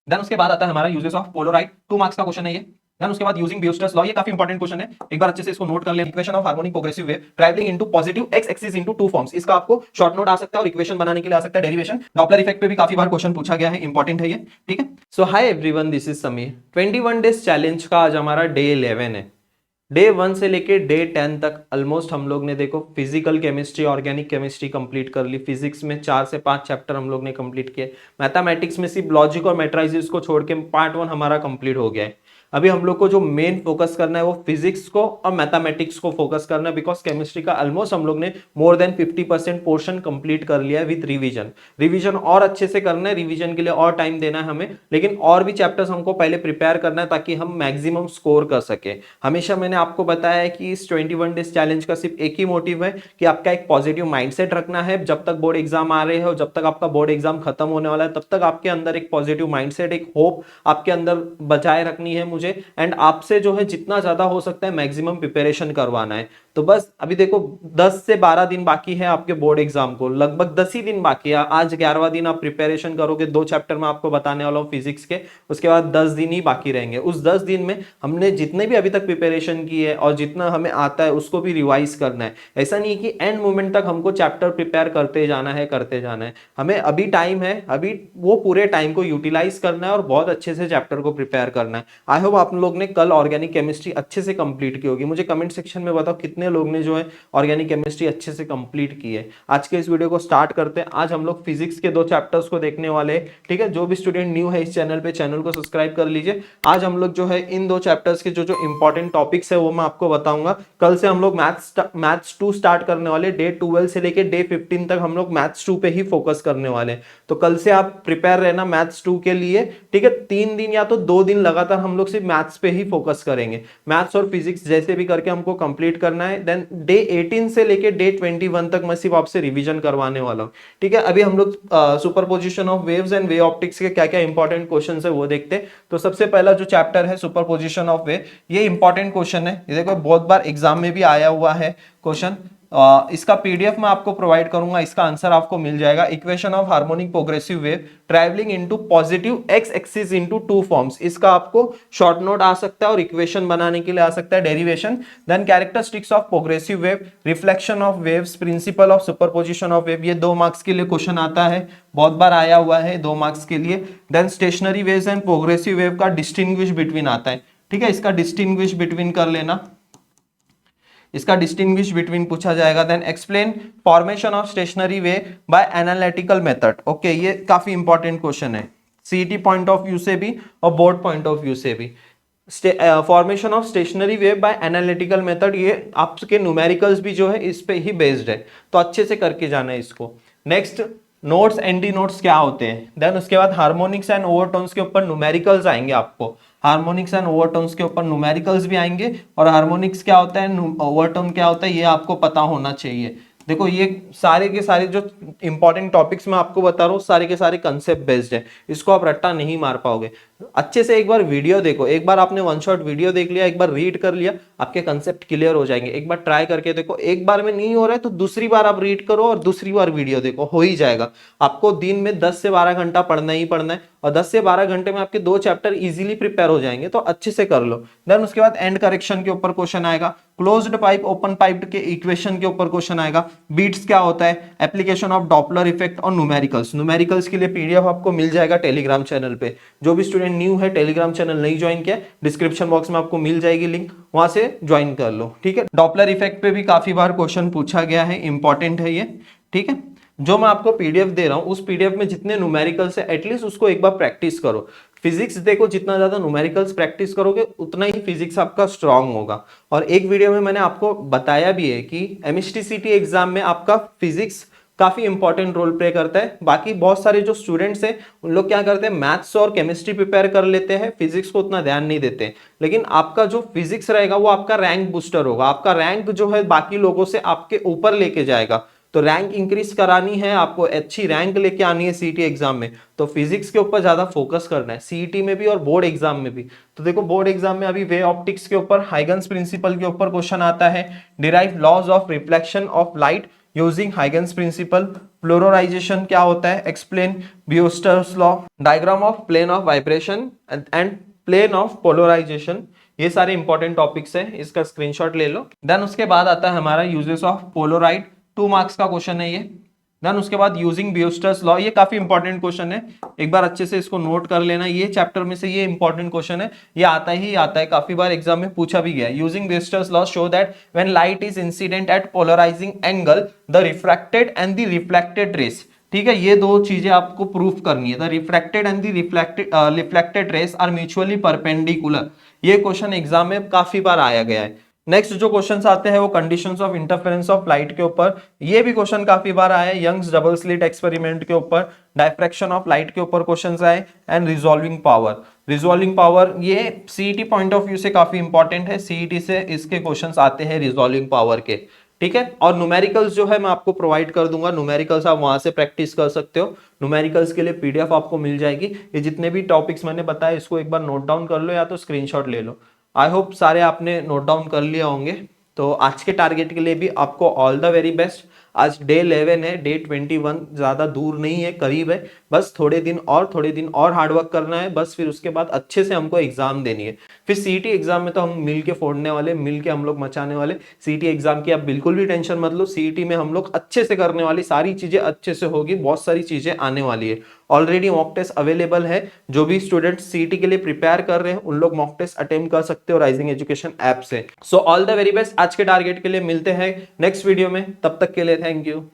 Then उसके बाद आता है हमारा यूजेस ऑफ पोलराइड, 2 मार्क्स का क्वेश्चन है ये। देन उसके बाद यूजिंग ब्यूस्टर्स लॉ, ये काफी इंपॉर्टेंट क्वेश्चन है, एक बार अच्छे से इसको नोट कर ले। Equation of harmonic progressive wave travelling into positive x axis into two forms, इसका आपको शॉर्ट नोट आ सकता है और इक्वेशन बनाने के लिए आ सकता है डेरिवेशन। डॉपलर इफेक्ट पे भी काफी बार क्वेश्चन पूछा गया है, इंपॉर्टेंट है ये, ठीक है। So hi everyone, this is Sameer. 21 days challenge का आज हमारा डे 11 है। डे 1 से लेके डे 10 तक ऑलमोस्ट हम लोग ने देखो physical chemistry, organic chemistry complete कर ली। फिजिक्स में 4 से 5 चैप्टर हम लोग ने कंप्लीट किए। मैथमेटिक्स में सिर्फ लॉजिक और मैट्राइजेस को छोड़ के पार्ट 1 हमारा कंप्लीट हो गया है। अभी हम लोग को जो मेन फोकस करना है वो फिजिक्स को और मैथमेटिक्स को फोकस करना है, बिकॉज केमिस्ट्री का ऑलमोस्ट हम लोग ने मोर देन 50% पोर्शन कंप्लीट कर लिया है विद रिवीजन। रिवीजन और अच्छे से करना है, रिवीजन के लिए और टाइम देना है हमें, लेकिन और भी चैप्टर्स हमको पहले प्रिपेयर करना है ताकि हम मैक्सिमम स्कोर कर सके। हमेशा मैंने आपको बताया है कि इस 21 डेज चैलेंज का सिर्फ एक ही मोटिव है कि आपका एक पॉजिटिव माइंडसेट रखना है। जब तक बोर्ड एग्जाम आ रहे हो, जब तक आपका बोर्ड एग्जाम खत्म होने वाला है, तब तक आपके अंदर एक पॉजिटिव माइंडसेट, एक होप आपके अंदर बचाए रखनी है मुझे। एंड आपसे जो है जितना ज्यादा हो सकता है मैक्सिमम प्रिपरेशन करवाना है। तो बस अभी देखो 10 से 12 दिन बाकी है आपके बोर्ड एग्जाम को, लगभग 10 ही दिन बाकी है। आज 11वां दिन आप प्रिपरेशन करोगे, 2 चैप्टर में आपको बताने वाला हूँ फिजिक्स के, उसके बाद 10 दिन ही बाकी रहेंगे। उस 10 दिन में हमने जितने भी अभी तक प्रिपरेशन की है और जितना हमें आता है उसको भी रिवाइज करना है। ऐसा नहीं है कि एंड मोमेंट तक हमको चैप्टर प्रिपेयर करते जाना है, करते जाना है। हमें अभी टाइम है, अभी वो पूरे टाइम को यूटिलाइज करना है और बहुत अच्छे से चैप्टर को प्रिपेयर करना है। आई होप आप लोग ने कल ऑर्गेनिक केमिस्ट्री अच्छे से कंप्लीट की होगी। मुझे कमेंट सेक्शन में बताओ कितने लोग ने जो है ऑर्गेनिक केमिस्ट्री अच्छे से कंप्लीट की है। आज के इस वीडियो को स्टार्ट करते हैं। आज हम लोग फिजिक्स के 2 चैप्टर्स को देखने वाले हैं, ठीक है। जो भी स्टूडेंट न्यू है इस चैनल पे, चैनल को सब्सक्राइब कर लीजिए। आज हम लोग जो है इन 2 चैप्टर्स के जो जो इंपॉर्टेंट टॉपिक्स है वो मैं आपको बताऊंगा। कल से हम लोग मैथ्स 2 स्टार्ट करने वाले, डे 12 से लेके डे 15 तक हम लोग मैथ्स 2 पे ही फोकस करने वाले हैं। तो कल से आप प्रिपेयर रहना मैथ्स 2 के लिए, ठीक है। 3 दिन या तो 2 दिन लगातार हम लोग सिर्फ मैथ्स पे ही फोकस करेंगे। मैथ्स और फिजिक्स जैसे भी करके हमको कंप्लीट करना है। देन डे 18 से लेके डे 21 तक मैं सिर्फ आपसे रिवीजन करवाने वाला हूं, ठीक है। अभी हम लोग superposition of waves and way optics के क्या क्या इंपॉर्टेंट क्वेश्चन है वो देखते हैं। तो सबसे पहला जो चैप्टर है सुपरपोजिशन ऑफ वेव, ये इंपॉर्टेंट क्वेश्चन है। ये देखो बहुत बार एग्जाम में भी आया हुआ है क्वेश्चन। इसका पीडीएफ मैं आपको प्रोवाइड करूंगा, इसका आंसर आपको मिल जाएगा। Equation of harmonic progressive wave travelling into positive x axis into two forms, इसका आपको शॉर्ट नोट आ सकता है और इक्वेशन बनाने के लिए आ सकता है derivation. Then characteristics of progressive wave, reflection of waves, principle of superposition of wave, ये 2 मार्क्स के लिए क्वेश्चन आता है, बहुत बार आया हुआ है 2 मार्क्स के लिए। Then stationary waves and progressive wave का डिस्टिंग्विश बिटवीन आता है, ठीक है। इसका डिस्टिंग्विश बिटवीन कर लेना, इसका डिस्टिंग्विश बिटवीन पूछा जाएगा। Then explain formation of stationary wave by analytical method, okay. ये काफी इंपॉर्टेंट क्वेश्चन है, सीईटी पॉइंट ऑफ व्यू से भी और बोर्ड पॉइंट ऑफ व्यू से भी। Formation of stationary wave by analytical method, ये आपके न्यूमेरिकल्स भी जो है इस पे ही बेस्ड है, तो अच्छे से करके जाना है इसको। नेक्स्ट नोट्स एंटी नोट्स क्या होते हैं। देन उसके बाद हार्मोनिक्स एंड ओवरटोन्स के ऊपर न्यूमेरिकल्स आएंगे आपको। हार्मोनिक्स एंड ओवरटोन्स के ऊपर न्यूमेरिकल्स भी आएंगे, और हार्मोनिक्स क्या होता है, ओवरटोन क्या होता है, ये आपको पता होना चाहिए। देखो ये सारे के सारे जो इंपॉर्टेंट टॉपिक्स मैं आपको बता रहा हूँ, सारे के सारे कंसेप्ट बेस्ड है, इसको आप रट्टा नहीं मार पाओगे। अच्छे से एक बार वीडियो देखो, एक बार आपने 1 शॉट वीडियो देख लिया, एक बार रीड कर लिया, आपके कंसेप्ट क्लियर हो जाएंगे। एक बार ट्राई करके देखो, एक बार में नहीं हो रहा है तो दूसरी बार आप रीड करो और दूसरी बार वीडियो देखो, हो ही जाएगा। आपको दिन में 10 से 12 घंटा पढ़ना ही पढ़ना है, और 10 से 12 घंटे में आपके 2 चैप्टर इजीली प्रिपेयर हो जाएंगे, तो अच्छे से कर लो। देन उसके बाद एंड करेक्शन के ऊपर क्वेश्चन आएगा, क्लोज्ड पाइप ओपन पाइप के इक्वेशन के ऊपर क्वेश्चन आएगा, बीट्स क्या होता है, एप्लीकेशन ऑफ डॉपलर इफेक्ट और न्यूमेरिकल्स। न्यूमेरिकल्स के लिए पीडीएफ आपको मिल जाएगा टेलीग्राम चैनल पे। जो भी स्टूडेंट न्यू है, टेलीग्राम चैनल नहीं ज्वाइन किया, डिस्क्रिप्शन बॉक्स में आपको मिल जाएगी लिंक, वहां से ज्वाइन कर लो, ठीक है। डॉपलर इफेक्ट पे भी काफी बार क्वेश्चन पूछा गया है, इंपॉर्टेंट है ये, ठीक है। जो मैं आपको पीडीएफ दे रहा हूं, उस पीडीएफ में जितने न्यूमेरिकल्स है एटलीस्ट उसको एक बार प्रैक्टिस करो। फिजिक्स देखो, जितना ज्यादा न्यूमेरिकल्स प्रैक्टिस करोगे उतना ही फिजिक्स आपका स्ट्रांग होगा। और एक वीडियो में मैंने आपको बताया भी है कि एमएसटीसीटी एग्जाम में आपका फिजिक्स काफी इंपॉर्टेंट रोल प्ले करता है। बाकी बहुत सारे जो स्टूडेंट्स हैं उन लोग क्या करते हैं, मैथ्स और केमिस्ट्री प्रिपेयर कर लेते हैं, फिजिक्स को उतना ध्यान नहीं देते। लेकिन आपका जो फिजिक्स रहेगा वो आपका रैंक बूस्टर होगा, आपका रैंक जो है बाकी लोगों से आपके ऊपर लेके जाएगा। तो रैंक इंक्रीज करानी है आपको, अच्छी रैंक लेके आनी है सीईटी एग्जाम में, तो फिजिक्स के ऊपर ज्यादा फोकस करना है, सीईटी में भी और बोर्ड एग्जाम में भी। तो देखो बोर्ड एग्जाम में अभी वे ऑप्टिक्स के ऊपर हाइगन्स प्रिंसिपल के ऊपर क्वेश्चन आता है, derive laws of reflection of light using Huygens principle, polarization क्या होता है, explain Brewster's law, diagram of plane of vibration and plane of polarization, ये सारे इंपॉर्टेंट टॉपिक्स है, इसका स्क्रीनशॉट ले लो। देन उसके बाद आता है हमारा यूजेस ऑफ पोलराइड, 2 मार्क्स का क्वेश्चन है ये। देन उसके बाद यूजिंग ब्यूस्टर्स लॉ, ये काफी इंपॉर्टेंट क्वेश्चन है, एक बार अच्छे से इसको नोट कर लेना, ये चैप्टर में से ये इंपॉर्टेंट क्वेश्चन है, ये आता ही आता है, काफी बार एग्जाम में पूछा भी गया है। Using Brewster's law show that when light is incident at polarizing angle the refracted and the reflected rays, ठीक है, ये दो चीजें आपको प्रूफ करनी है। The refracted and the reflected rays are mutually perpendicular, ये क्वेश्चन एग्जाम में काफी बार आया गया है। नेक्स्ट जो क्वेश्चंस आते हैं वो conditions of interference of light के ऊपर, ये भी क्वेश्चन काफी बार आया है। यंग्स डबल स्लिट एक्सपेरिमेंट के ऊपर, डायफ्रैक्शन ऑफ लाइट के ऊपर क्वेश्चंस आए, and resolving power. Resolving power ये सीईटी पॉइंट ऑफ व्यू से काफी इंपॉर्टेंट है, सीईटी से इसके क्वेश्चंस आते हैं रिजॉल्विंग पावर के, ठीक है। और न्यूमेरिकल्स जो है मैं आपको प्रोवाइड कर दूंगा, न्यूमेरिकल्स आप वहां से प्रैक्टिस कर सकते हो, न्यूमेरिकल्स के लिए पीडीएफ आपको मिल जाएगी। ये जितने भी टॉपिक्स मैंने बताया इसको एक बार नोट डाउन कर लो या तो स्क्रीनशॉट ले लो। आई होप सारे आपने नोट डाउन कर लिए होंगे। तो आज के टारगेट के लिए भी आपको ऑल द वेरी बेस्ट। आज डे 11 है, डे 21 ज्यादा दूर नहीं है, करीब है, बस थोड़े दिन और हार्डवर्क करना है बस, फिर उसके बाद अच्छे से हमको एग्जाम देनी है। फिर सीईटी एग्जाम में तो हम मिल के फोड़ने वाले, मिल के हम लोग मचाने वाले। सीईटी एग्जाम की आप बिल्कुल भी टेंशन मत लो, सीईटी में हम लोग अच्छे से करने वाली, सारी चीजें अच्छे से होगी, बहुत सारी चीजें आने वाली है। ऑलरेडी मॉक टेस्ट अवेलेबल है, जो भी स्टूडेंट सीईटी के लिए प्रिपेयर कर रहे हैं उन लोग मॉक टेस्ट अटेम्प्ट कर सकते हो राइजिंग एजुकेशन ऐप से। So all the very best. आज के टारगेट के लिए मिलते हैं नेक्स्ट वीडियो में, तब तक के लिए थैंक यू।